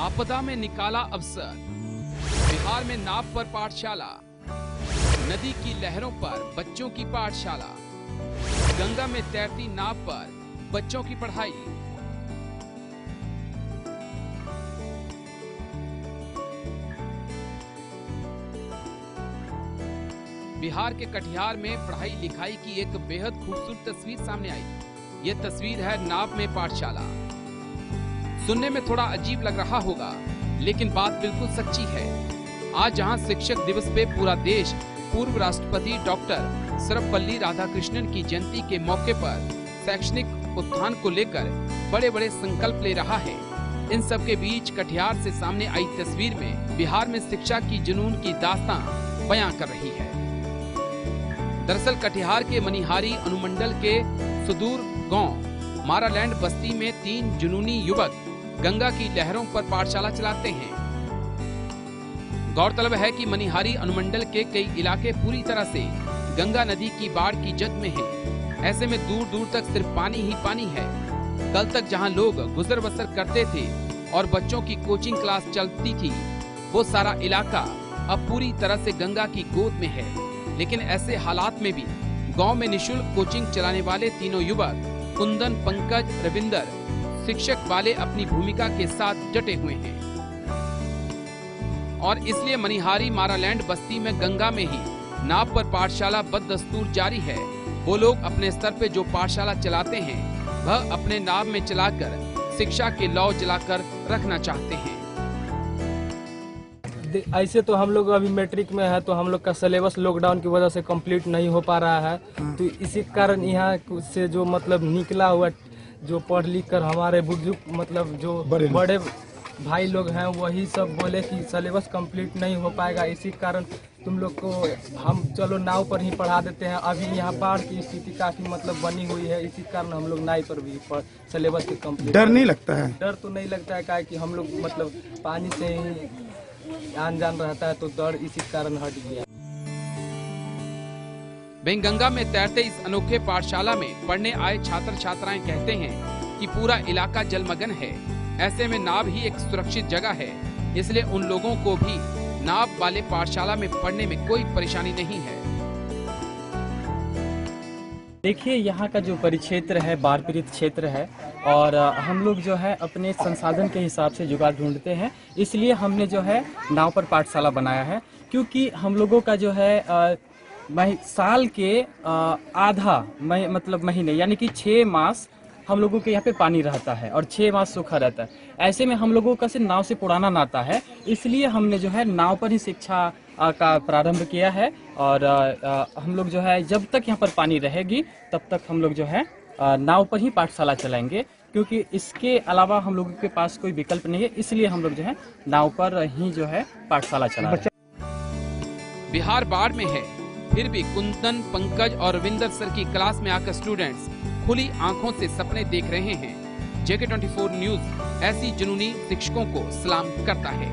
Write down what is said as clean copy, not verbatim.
आपदा में निकाला अवसर। बिहार में नाव पर पाठशाला, नदी की लहरों पर बच्चों की पाठशाला, गंगा में तैरती नाव पर बच्चों की पढ़ाई। बिहार के कटिहार में पढ़ाई लिखाई की एक बेहद खूबसूरत तस्वीर सामने आई। ये तस्वीर है नाव में पाठशाला। सुनने में थोड़ा अजीब लग रहा होगा, लेकिन बात बिल्कुल सच्ची है। आज जहां शिक्षक दिवस पे पूरा देश पूर्व राष्ट्रपति डॉक्टर सर्वपल्ली राधाकृष्णन की जयंती के मौके पर शैक्षणिक उत्थान को लेकर बड़े बड़े संकल्प ले रहा है, इन सब के बीच कटिहार से सामने आई तस्वीर में बिहार में शिक्षा की जुनून की दास्तां बयां कर रही है। दरअसल कटिहार के मनिहारी अनुमंडल के सुदूर गांव मारालैंड बस्ती में 3 जुनूनी युवक गंगा की लहरों पर पाठशाला चलाते हैं। गौरतलब है कि मनिहारी अनुमंडल के कई इलाके पूरी तरह से गंगा नदी की बाढ़ की जद में हैं। ऐसे में दूर दूर तक सिर्फ पानी ही पानी है। कल तक जहां लोग गुजर बसर करते थे और बच्चों की कोचिंग क्लास चलती थी, वो सारा इलाका अब पूरी तरह से गंगा की गोद में है। लेकिन ऐसे हालात में भी गांव में निशुल्क कोचिंग चलाने वाले तीनों युवक कुंदन, पंकज, रविंदर शिक्षक वाले अपनी भूमिका के साथ डटे हुए हैं और इसलिए मनिहारी मारालैंड बस्ती में गंगा में ही नाव पर पाठशाला बददस्तूर जारी है। वो लोग अपने स्तर पे जो पाठशाला चलाते हैं वह अपने नाव में चलाकर शिक्षा के लौ जलाकर रखना चाहते हैं। ऐसे तो हम लोग अभी मैट्रिक में है, तो हम लोग का सिलेबस लॉकडाउन की वजह से कंप्लीट नहीं हो पा रहा है। तो इसी कारण यहाँ से जो मतलब निकला हुआ जो पढ़ लिख कर हमारे बुजुर्ग मतलब जो बड़े भाई लोग हैं वही सब बोले कि सिलेबस कंप्लीट नहीं हो पाएगा, इसी कारण तुम लोग को हम चलो नाव पर ही पढ़ा देते हैं। अभी यहाँ बाढ़ की स्थिति काफी मतलब बनी हुई है, इसी कारण हम लोग नाव पर भी सिलेबस के कंप्लीट। डर नहीं लगता है? डर तो नहीं लगता है, क्या कि हम लोग मतलब पानी से ही आन जान रहता है, तो डर इसी कारण हट गया। गंगा में तैरते इस अनोखे पाठशाला में पढ़ने आए छात्र छात्राएं कहते हैं कि पूरा इलाका जलमग्न है। ऐसे में नाव ही एक सुरक्षित जगह है, इसलिए उन लोगों को भी नाव वाले पाठशाला में पढ़ने में कोई परेशानी नहीं है। देखिए, यहाँ का जो परिक्षेत्र है बाढ़ पीड़ित क्षेत्र है और हम लोग जो है अपने संसाधन के हिसाब से जुगाड़ ढूंढते हैं, इसलिए हमने जो है नाव पर पाठशाला बनाया है। क्योंकि हम लोगों का जो है साल के आधा मतलब महीने यानी कि 6 मास हम लोगों के यहाँ पे पानी रहता है और 6 मास सूखा रहता है। ऐसे में हम लोगों का सिर्फ नाव से पुराना नाता है, इसलिए हमने जो है नाव पर ही शिक्षा का प्रारंभ किया है। और हम लोग जो है जब तक यहाँ पर पानी रहेगी तब तक हम लोग जो है नाव पर ही पाठशाला चलाएंगे, क्योंकि इसके अलावा हम लोगों के पास कोई विकल्प नहीं है। इसलिए हम लोग जो है नाव पर ही जो है पाठशाला चला रहे हैं। बिहार बाढ़ में है, फिर भी कुंदन, पंकज और रविंदर सर की क्लास में आकर स्टूडेंट्स खुली आंखों से सपने देख रहे हैं। JK24 न्यूज ऐसी जुनूनी शिक्षकों को सलाम करता है।